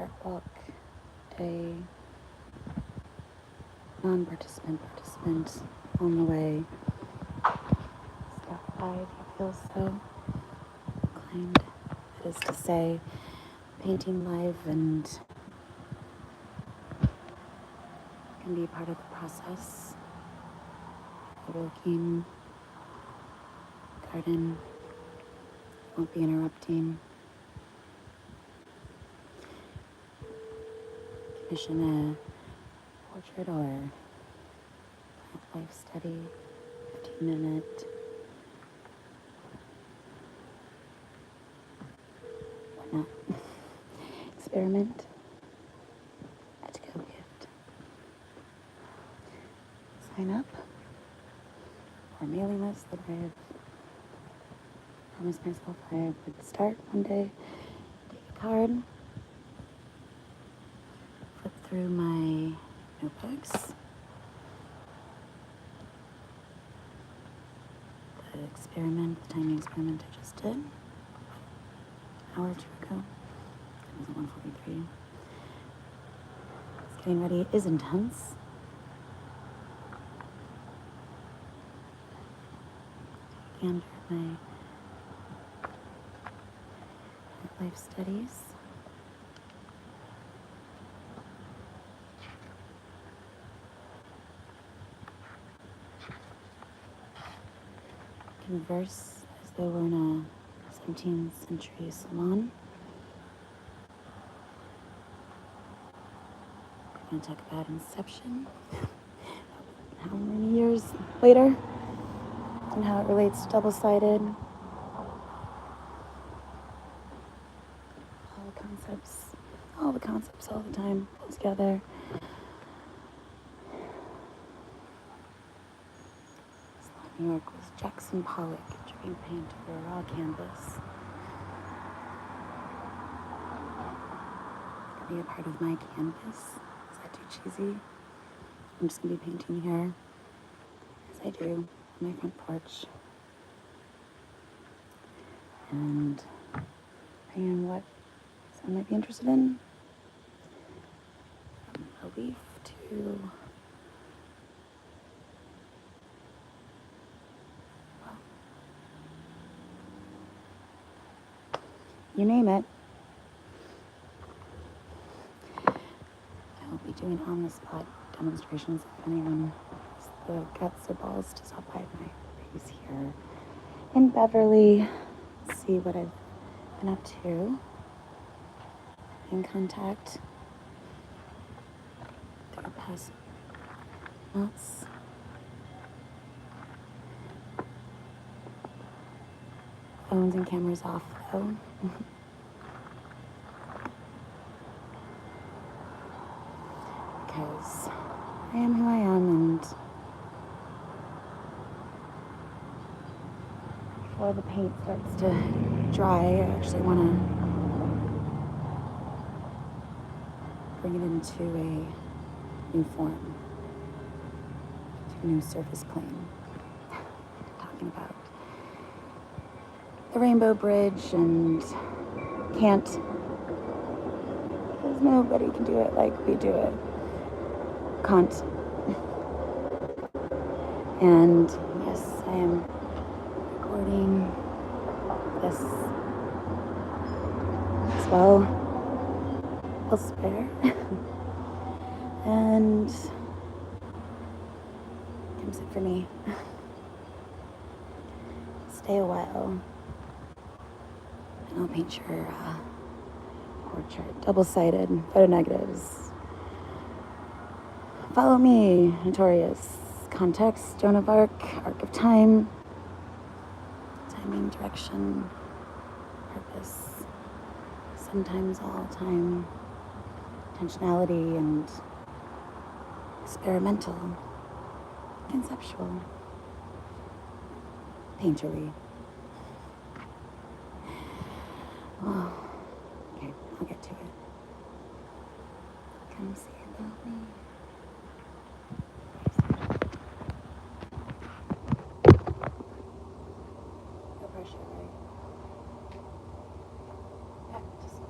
art walk, a non-participant on the way. Stop by if you feel so inclined. That is to say, painting live and can be part of the process. Overlooking garden, won't be interrupting. Commission a portrait or life study, 15-minute. Why not? Experiment. To go gift. Sign up for a mailing list that I have promised myself I would start one day. Take a card. Flip through my notebooks. The tiny experiment I just did an hour or two ago. It was at 1:43. Getting ready is intense. And my life studies. Converse as though we're in a 17th century salon. We're going to talk about Inception, how many years later, and how it relates to double-sided. All the concepts all the time together. New York was Jackson Pollock dripping paint over a raw canvas. It's gonna be a part of my canvas. Is that too cheesy? I'm just gonna be painting here, as I do, on my front porch. And depending on what someone might be interested in, from a leaf to you name it. I will be doing on-the-spot demonstrations if anyone has the guts or balls to stop by my place here in Beverly, see what I've been up to, in contact through past months. Phones and cameras off, though. Because I am who I am, and before the paint starts to dry, I actually want to bring it into a new form, to a new surface plane. Talking about the Rainbow Bridge and can't, because nobody can do it like we do it. Can't. And yes, I am recording this as well elsewhere. And come sit for me. Stay a while. And I'll paint your portrait. Double-sided, photo negatives. Follow me, Notorious. Context, Joan of Arc, Arc of Time. Timing, direction, purpose. Sometimes all time. Intentionality and experimental. Conceptual. Painterly. Oh, okay, I'll get to it. Come see about me. No pressure, right? Yeah, just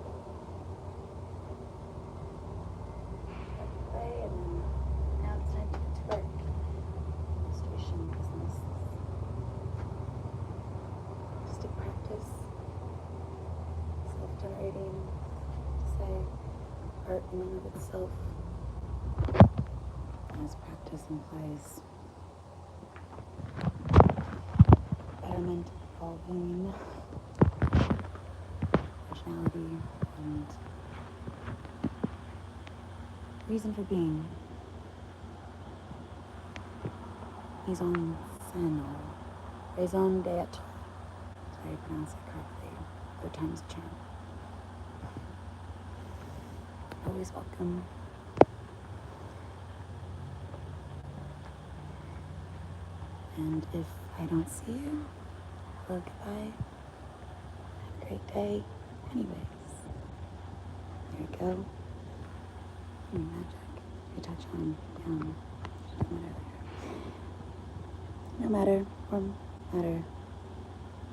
art in and of itself, as practice implies betterment, evolving, originality, and reason for being. Mise en scène, or raison d'être. Did I pronounce it correctly? Third time's a charm. Always welcome. And if I don't see you, hello, goodbye. Have a great day. Anyways, there you go. Magic. We touch on down. No matter.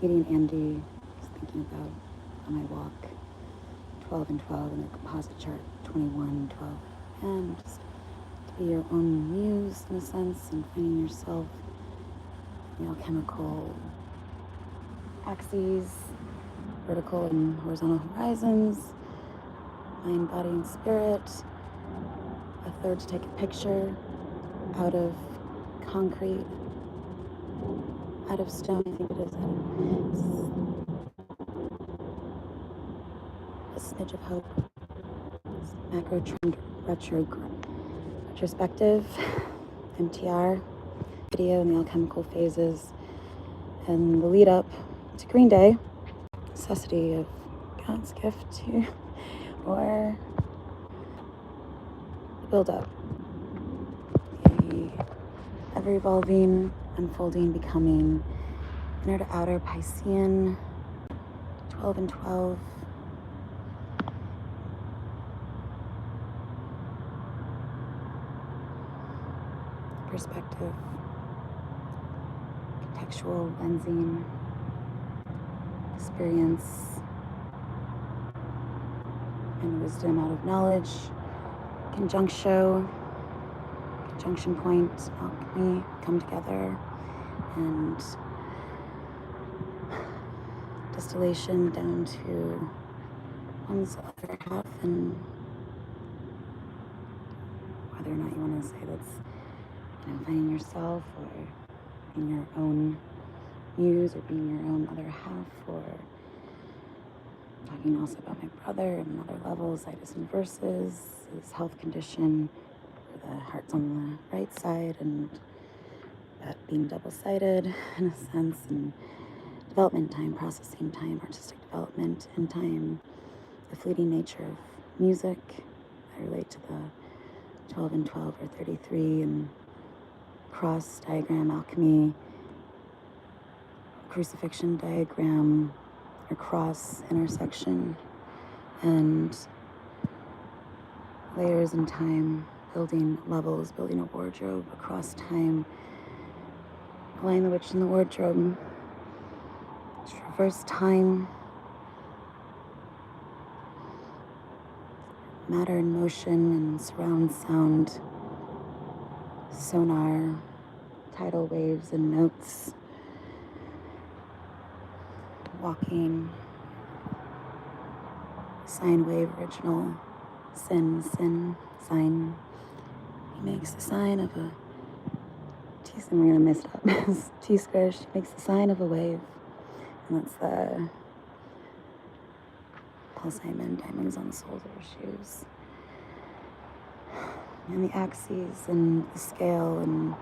Meeting Andy, just thinking about on my walk, 12 and 12, and the composite chart, 21, 12, and just to be your own muse in a sense, and finding yourself in the alchemical axes, vertical and horizontal horizons, mind, body, and spirit. A third to take a picture out of concrete, out of stone, I think it is, a smidge of hope. Macro trend retrospective, MTR, video in the alchemical phases, and the lead up to Green Day, necessity of God's gift to, or the build up, the ever evolving, unfolding, becoming, inner to outer, Piscean, 12 and 12. Perspective, contextual lensing, experience, and wisdom out of knowledge, conjunction point, alchemy, come together, and distillation down to one's other half, and whether or not you want to say that's, finding yourself, or being your own muse, or being your own other half, or talking also about my brother and other levels, itis and verses, his health condition, where the heart's on the right side, and that being double-sided in a sense, and development time, processing time, artistic development, and time, the fleeting nature of music. I relate to the 12 and 12 or 33, and cross diagram, alchemy, crucifixion diagram, or cross intersection, and layers in time, building levels, building a wardrobe across time, Lion the Witch in the wardrobe, traverse time, matter in motion, and surround sound, sonar, tidal waves and notes, walking, sine wave original, sin, sign. He makes the sign of a T, I'm gonna mess it up. T square, she makes the sign of a wave. And that's the Paul Simon, diamonds on the soles of her shoes. And the axes and the scale and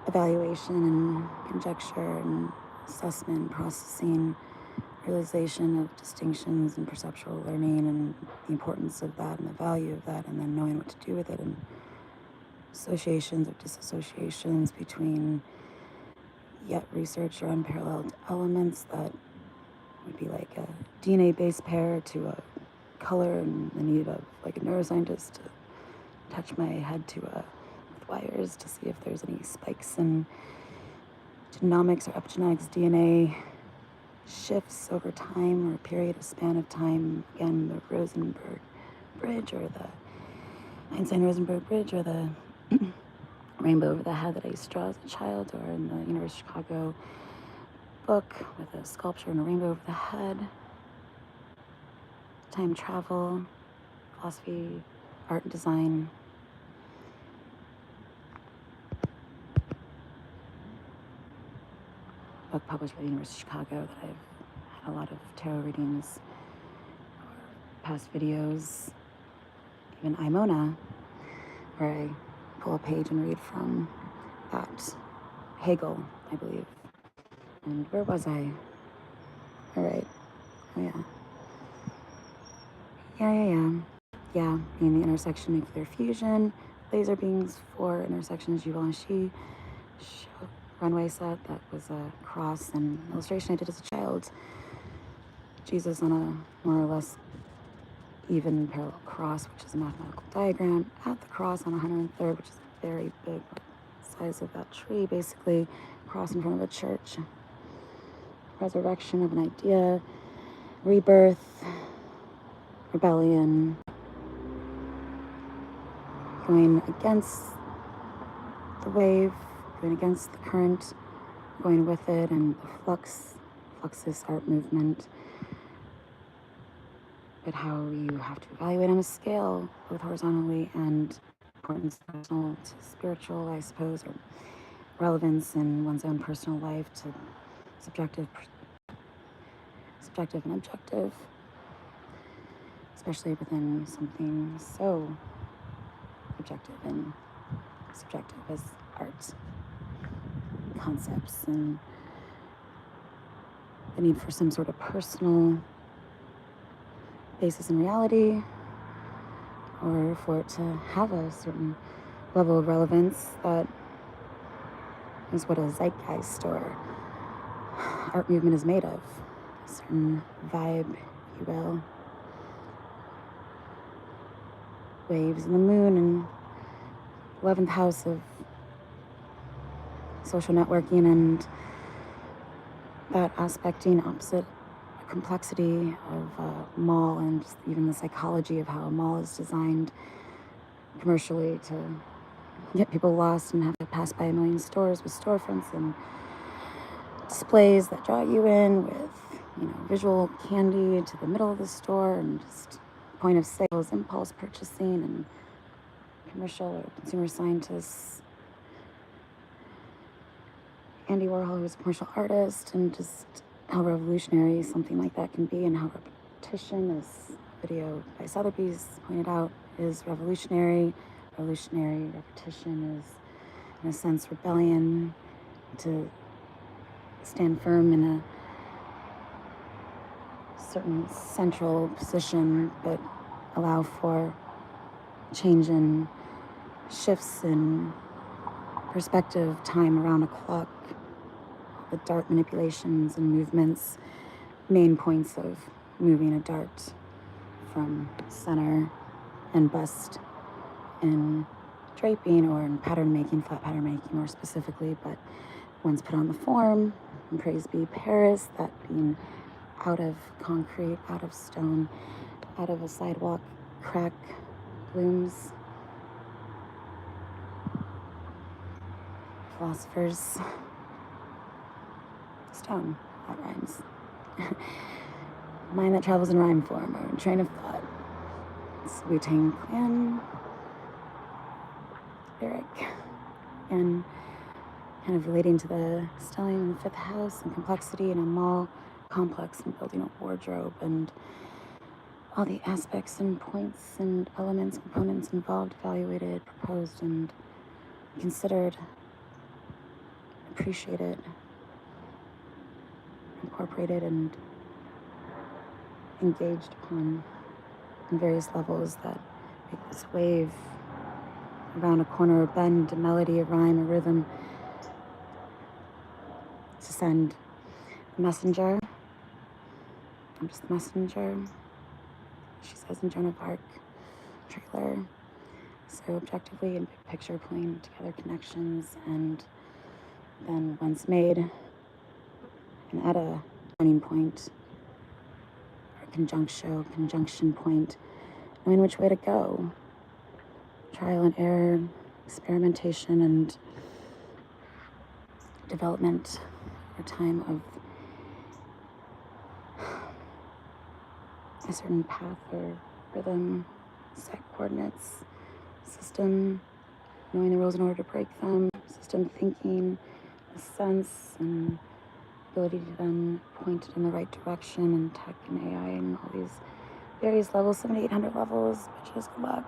evaluation and conjecture and assessment, processing, realization of distinctions and perceptual learning, and the importance of that and the value of that, and then knowing what to do with it, and associations or disassociations between yet researched or unparalleled elements that would be like a DNA base pair to a color, and the need of like a neuroscientist to touch my head to with wires to see if there's any spikes in genomics or epigenetics, DNA shifts over time or a period of span of time. Again, the Rosenberg Bridge, or the Einstein-Rosenberg Bridge, or the rainbow over the head that I used to draw as a child, or in the University of Chicago book with a sculpture and a rainbow over the head. Time travel, philosophy, art and design. Book published by the University of Chicago that I've had a lot of tarot readings, past videos, even Imona, where I pull a page and read from that. Hegel, I believe. And where was I? All right. Oh, yeah. Yeah, being the intersection nuclear fusion, laser beams for intersections Givenchy runway set that was a cross and illustration I did as a child. Jesus on a more or less even parallel cross, which is a mathematical diagram at the cross on 103rd, which is a very big size of that tree, basically cross in front of a church. Resurrection of an idea, rebirth, rebellion, going against the wave, going against the current, going with it, and the Fluxus art movement, but how you have to evaluate on a scale, both horizontally and importance personal to spiritual, I suppose, or relevance in one's own personal life to subjective and objective, especially within something so objective and subjective as art concepts and the need for some sort of personal basis in reality, or for it to have a certain level of relevance that is what a zeitgeist or art movement is made of. A certain vibe, if you will. Waves in the moon and 11th house of social networking, and that aspecting opposite complexity of a mall, and just even the psychology of how a mall is designed commercially to get people lost and have to pass by a million stores with storefronts and displays that draw you in with, visual candy to the middle of the store, and just point of sales, impulse purchasing, and commercial or consumer scientists. Andy Warhol, who was a commercial artist, and just how revolutionary something like that can be, and how repetition, as a video by Sotheby's pointed out, is revolutionary. Revolutionary repetition is, in a sense, rebellion, to stand firm in a certain central position, but allow for change and shifts in perspective, time around a clock, the dart manipulations and movements, main points of moving a dart from center and bust in draping or in pattern making, flat pattern making more specifically, but once put on the form, and praise be Paris, that being out of concrete, out of stone, out of a sidewalk crack, blooms. Philosophers, stone, that rhymes. Mind that travels in rhyme form or in train of thought. It's Wu-Tang Clan lyric, and kind of relating to the stellium in the 5th house and complexity in a mall complex and building a wardrobe and all the aspects and points and elements, components involved, evaluated, proposed, and considered, appreciated, incorporated, and engaged upon in various levels that make this wave around a corner, a bend, a melody, a rhyme, a rhythm, to send a messenger. I'm just the messenger, she says in Joan of Arc trailer. So objectively and big picture, pulling together connections, and then once made and at a turning point or conjunction point, knowing which way to go. Trial and error, experimentation, and development over time of a certain path or rhythm, set coordinates, system, knowing the rules in order to break them, system thinking, a sense and ability to then point it in the right direction, and tech and AI and all these various levels, 7,800 levels, bitches, good luck.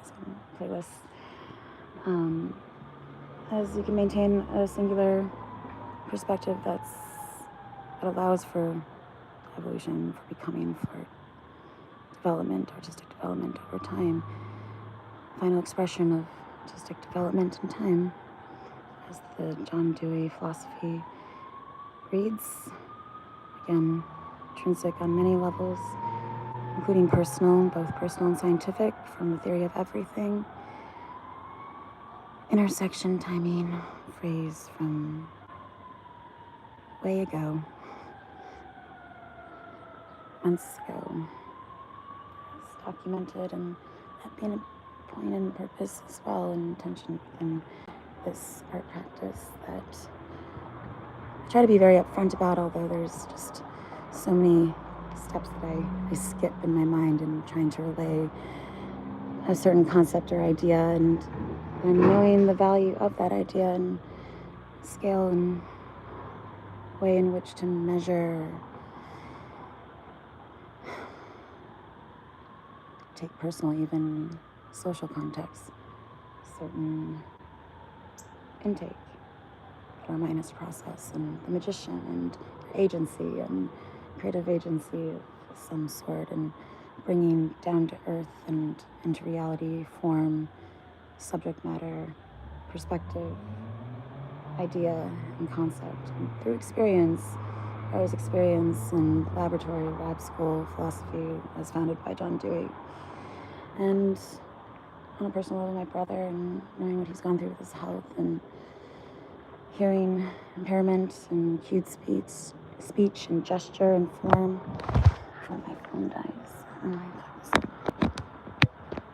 Some playlists. As you can maintain a singular perspective that allows for evolution, for becoming, for development, artistic development over time. Final expression of artistic development in time, as the John Dewey philosophy reads. Again, intrinsic on many levels, including personal, both personal and scientific, from the theory of everything. Intersection timing, phrase from way ago, months ago, is documented, and that being a point and purpose as well, and intention within this art practice that I try to be very upfront about, although there's just so many steps that I skip in my mind in trying to relay a certain concept or idea, and knowing the value of that idea and scale and way in which to measure, take personal, even social context, certain intake that our mind has to process, and the magician and agency and creative agency of some sort, and bringing down to earth and into reality form, subject matter, perspective, idea, and concept. And through experience, I was experience in laboratory, lab school, philosophy, as founded by John Dewey. And on a personal level, my brother, and knowing what he's gone through with his health, and hearing impairment, and cued speech and gesture and form. Before my phone dies. Oh my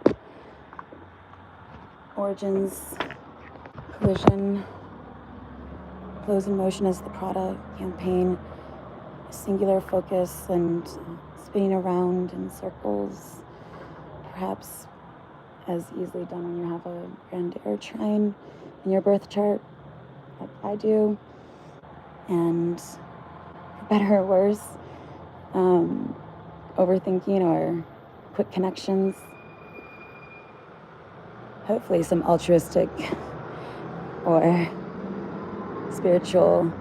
God. Origins, collision, flows in motion as the Prada campaign, singular focus and spinning around in circles, perhaps as easily done when you have a grand air trine in your birth chart, like I do, and for better or worse, overthinking or quick connections, hopefully some altruistic or spiritual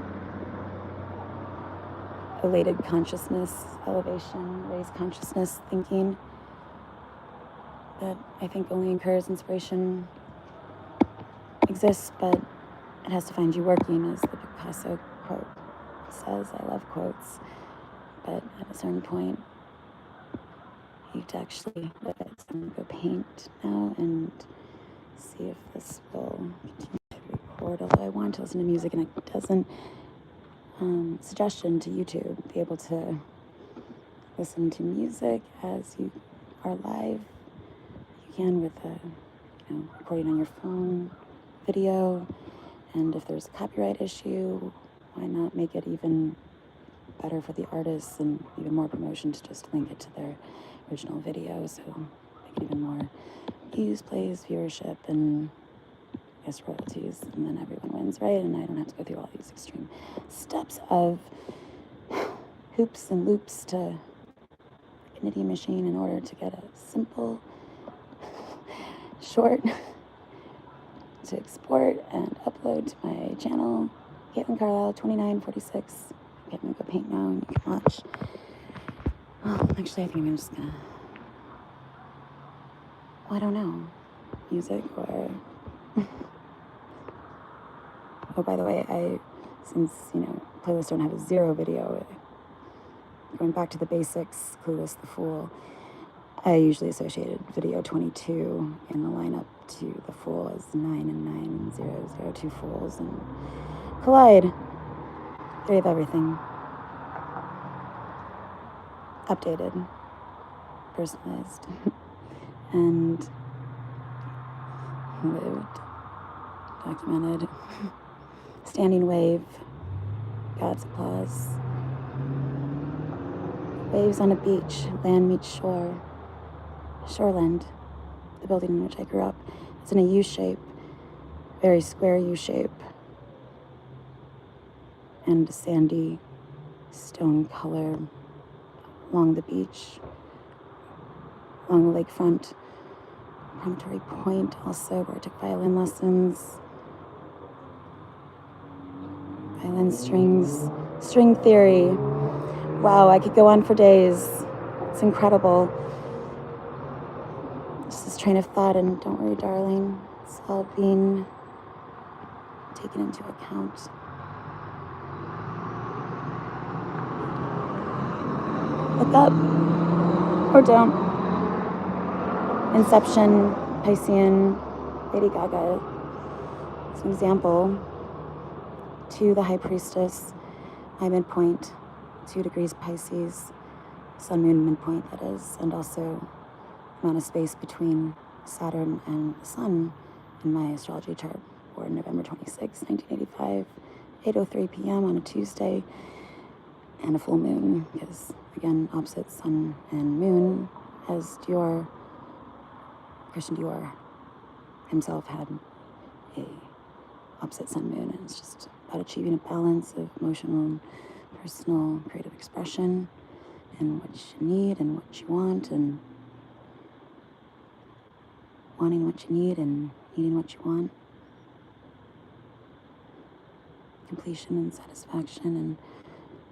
elated consciousness, elevation, raised consciousness thinking that I think only occurs, inspiration exists, but it has to find you working, as the Picasso quote says. I love quotes, but at a certain point, you have to actually live it. So I'm going to go paint now and see if this will continue to record, although I want to listen to music and it doesn't. Suggestion to YouTube, be able to listen to music as you are live. You can with a recording on your phone, video, and if there's a copyright issue, why not make it even better for the artists and even more promotion to just link it to their original video, so make it even more views, plays, viewership, and I guess royalties, and then everyone wins, right? And I don't have to go through all these extreme steps of hoops and loops to Infinity machine in order to get a simple, short to export and upload to my channel, Caitlyn Carlisle 2946. Okay, I'm gonna go paint now and you can watch. Actually, I think I'm just gonna, I don't know, music or oh, by the way, since, playlists don't have a zero video, going back to the basics, Clueless the Fool, I usually associated video 22 in the lineup to the Fool as 9 and 9 and 0, 0, 2 fools, and collide. Theory of everything. Updated. Personalized. And lived. Documented. Standing wave, God's applause. Waves on a beach, land meets shore. Shoreland, the building in which I grew up. It's in a U shape, very square U shape, and a sandy stone color along the beach, along the lakefront. Promontory Point also, where I took violin lessons. Violin strings, string theory. Wow, I could go on for days. It's incredible. Just this train of thought, and don't worry, darling, it's all being taken into account. Look up, or don't. Inception, Piscean, Lady Gaga. It's an example. To the High Priestess, my midpoint, 2 degrees Pisces, Sun Moon midpoint, that is, and also amount of space between Saturn and the Sun in my astrology chart, born November 26, 1985, 8:03 p.m. on a Tuesday, and a full moon, because, again, opposite Sun and Moon, as Christian Dior himself had a opposite Sun Moon, and it's just about achieving a balance of emotional and personal creative expression, and what you need and what you want, and wanting what you need and needing what you want. Completion and satisfaction, and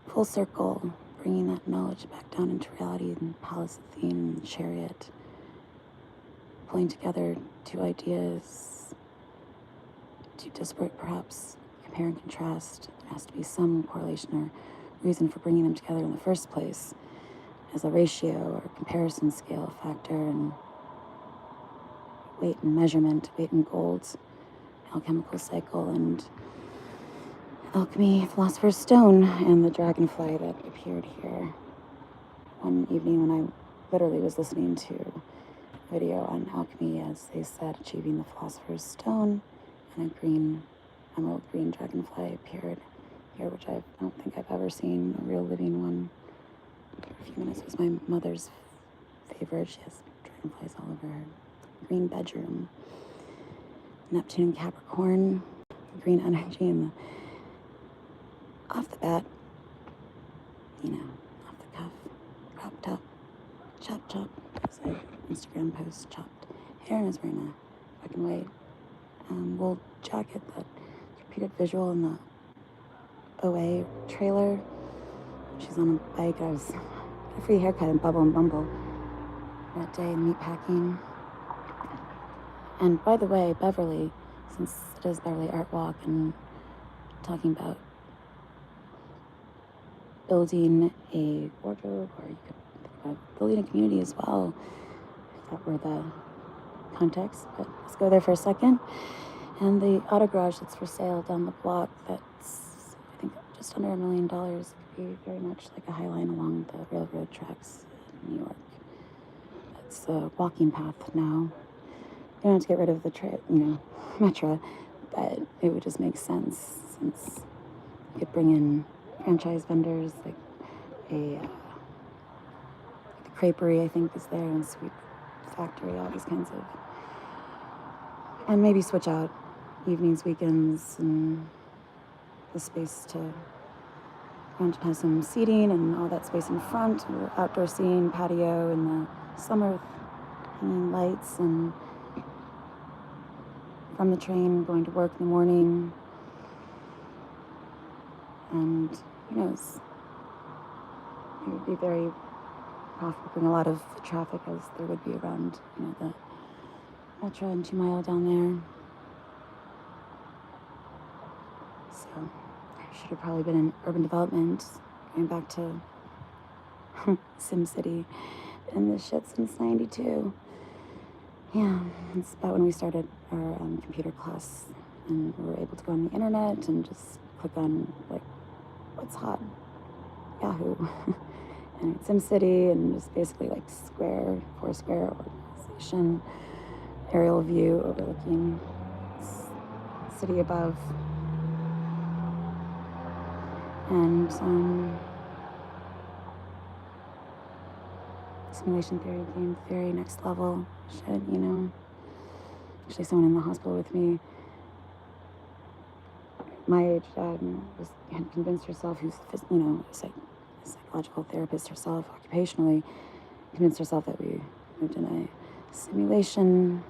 full circle, bringing that knowledge back down into reality, and Palace Athene and Chariot, pulling together 2 ideas, 2 disparate perhaps, compare and contrast. There has to be some correlation or reason for bringing them together in the first place as a ratio or comparison scale factor, and weight and measurement, weight and gold, alchemical cycle, and alchemy, philosopher's stone, and the dragonfly that appeared here one evening when I literally was listening to a video on alchemy, as they said, achieving the philosopher's stone, and a green, emerald green dragonfly appeared here, which I don't think I've ever seen, a real living one. For a few minutes, it was my mother's favorite. She has dragonflies all over her green bedroom. Neptune and Capricorn, green energy, and off the bat, off the cuff, crop top, chop, as I Instagram post, chopped hair, and is wearing a black and white wool jacket that repeated visual in the OA trailer. She's on a bike. I was a free haircut in Bubble and Bumble that day in meatpacking. And by the way, Beverly, since it is Beverly Art Walk and talking about building a wardrobe, or you could think about building a community as well, if that were the context, but let's go there for a second. And the auto garage that's for sale down the block, that's, I think, just under $1 million. It could be very much like a high line along the railroad tracks in New York. It's a walking path now. You don't have to get rid of the metro, but it would just make sense, since you could bring in franchise vendors, like the creperie, I think, is there, and sweet factory, all these kinds of, and maybe switch out evenings, weekends, and the space to have some seating and all that space in front, or outdoor seating, patio in the summer with hanging lights, and from the train going to work in the morning, and who knows, it would be very profitable, bring a lot of traffic, as there would be around the Metro and 2 Mile down there. So I should have probably been in urban development, going back to SimCity. Been in this shit since '92. Yeah, it's about when we started our computer class, and we were able to go on the internet and just click on, like, what's hot? Yahoo. And SimCity, and just basically like Foursquare organization, aerial view overlooking city above. And simulation theory, game theory, next level shit, you know. Actually, someone in the hospital with me, my age, had convinced herself, who's, you know, a psychological therapist herself, occupationally, convinced herself that we lived in a simulation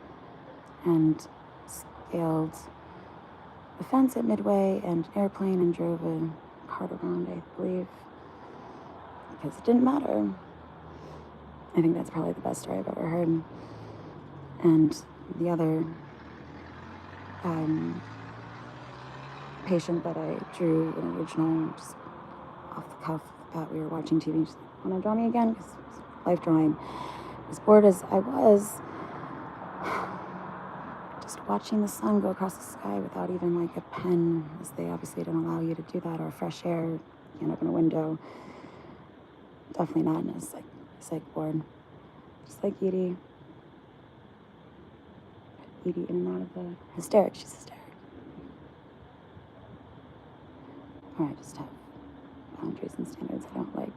and scaled the fence at Midway and an airplane and drove a cart around, I believe, because it didn't matter. I think that's probably the best story I've ever heard. And the other patient that I drew an original, just off the cuff, that we were watching TV, just want to draw me again? Because life drawing. As bored as I was, just watching the sun go across the sky without even like a pen, as they obviously don't allow you to do that, or fresh air, you can't open a window. Definitely not in a psych ward. Just like Edie. Edie in and out of the hysteric. She's hysteric. Or I just have boundaries and standards I don't like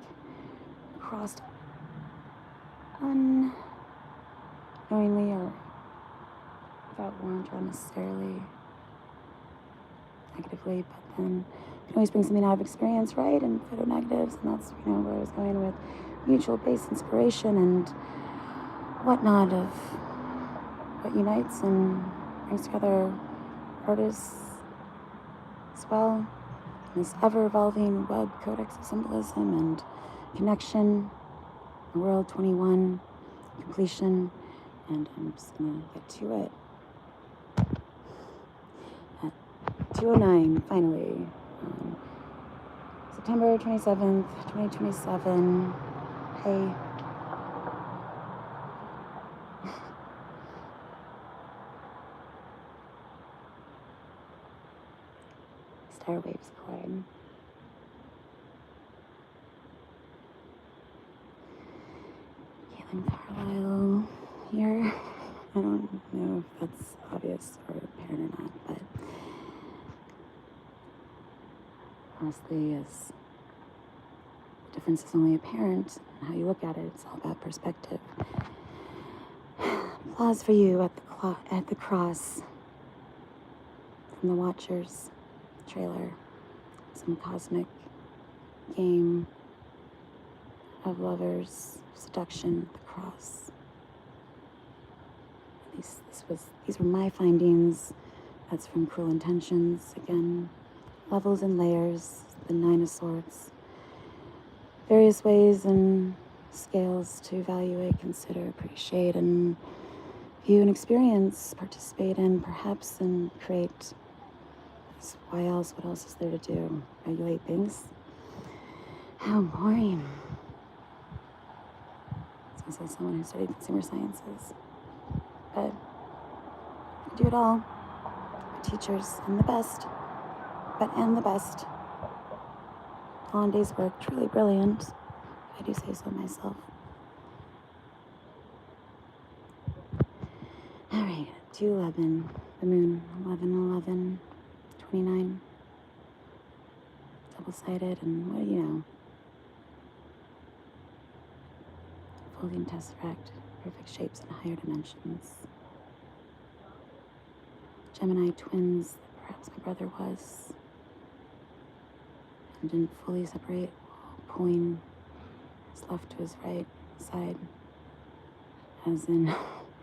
crossed unknowingly or without warrant or unnecessarily negatively, but then you can always bring something out of experience, right? And photo negatives, and that's, you know, where I was going with mutual base inspiration and whatnot of what unites and brings together artists as well. This ever-evolving web codex of symbolism and connection, the world 21, completion, and I'm just gonna get to it. At 2:09, finally, September 27th, 2027. Hey. Star waves collide. Caitlyn Carlisle here. I don't know if that's obvious or apparent or not, but honestly, as the difference is only apparent in how you look at it, it's all about perspective. Applause for you at the cross from the Watchers trailer. Some cosmic game of lovers, seduction, the cross. These were my findings. That's from Cruel Intentions. Again, levels and layers, the Nine of Swords. Various ways and scales to evaluate, consider, appreciate, and view and experience, participate in, perhaps, and create. Why else? What else is there to do? Regulate things? How boring. This is someone who studied consumer sciences. But I do it all. My teachers and the best. And the best. All in day's work, truly brilliant. If I do say so myself. Alright, 2:11. The moon, 11:11. 29. Double-sided, and what do you know? Folding tesseract, perfect shapes in higher dimensions. Gemini twins, perhaps my brother was, and didn't fully separate, pulling his left to his right side, as in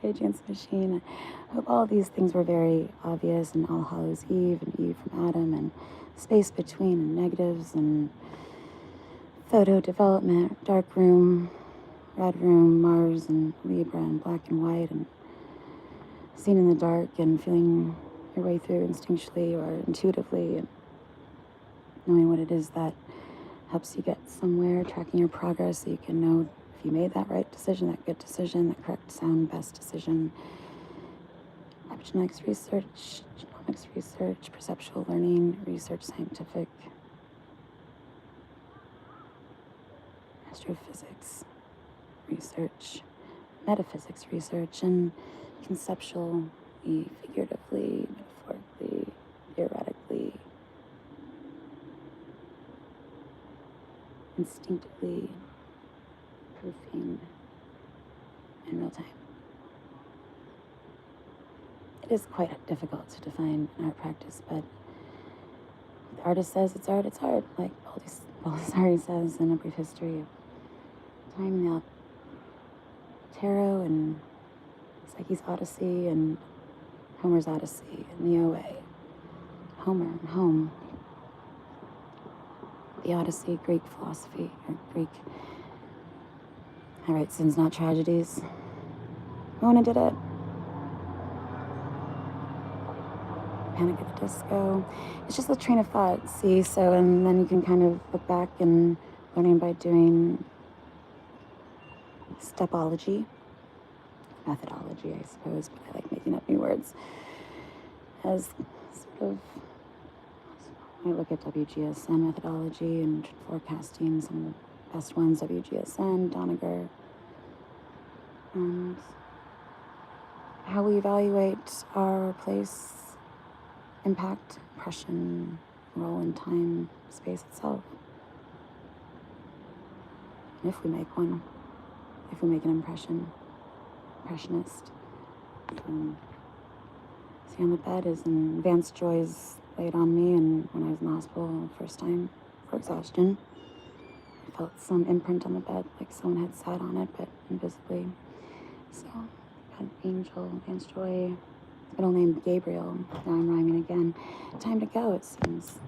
Rage Against the Machine. I hope all of these things were very obvious, and All Hallows Eve, and Eve from Adam, and space between, and negatives, and photo development, dark room, red room, Mars, and Libra, and black and white, and seen in the dark, and feeling your way through instinctually or intuitively, and knowing what it is that helps you get somewhere, tracking your progress so you can know if you made that right decision, that good decision, that correct sound, best decision. Epigenetics research, genomics research, perceptual learning research, scientific, astrophysics research, metaphysics research, and conceptually, figuratively, metaphorically, theoretically, instinctively, proofing, in real time. It is quite difficult to define an art practice, but if the artist says it's art, like Baldessari says in A Brief History of Time in the Tarot and Psyche's Odyssey and Homer's Odyssey and the OA. Homer and home. The Odyssey, Greek philosophy, or Greek. I write sins, not tragedies. Mona did it. Panic at the Disco. It's just a train of thought, see? So, and then you can kind of look back and learning by doing stepology, methodology, I suppose, but I like making up new words. As sort of, I look at WGSN methodology and forecasting, some of the best ones, WGSN, Doniger, and how we evaluate our place, impact, impression, role in time, space itself. And if we make one, if we make an impressionist. See, on the bed is an advanced joys laid on me, and when I was in the hospital the first time for exhaustion, I felt some imprint on the bed, like someone had sat on it, but invisibly. So, an angel, advanced joy, middle name Gabriel. Now I'm rhyming again. Time to go, it seems.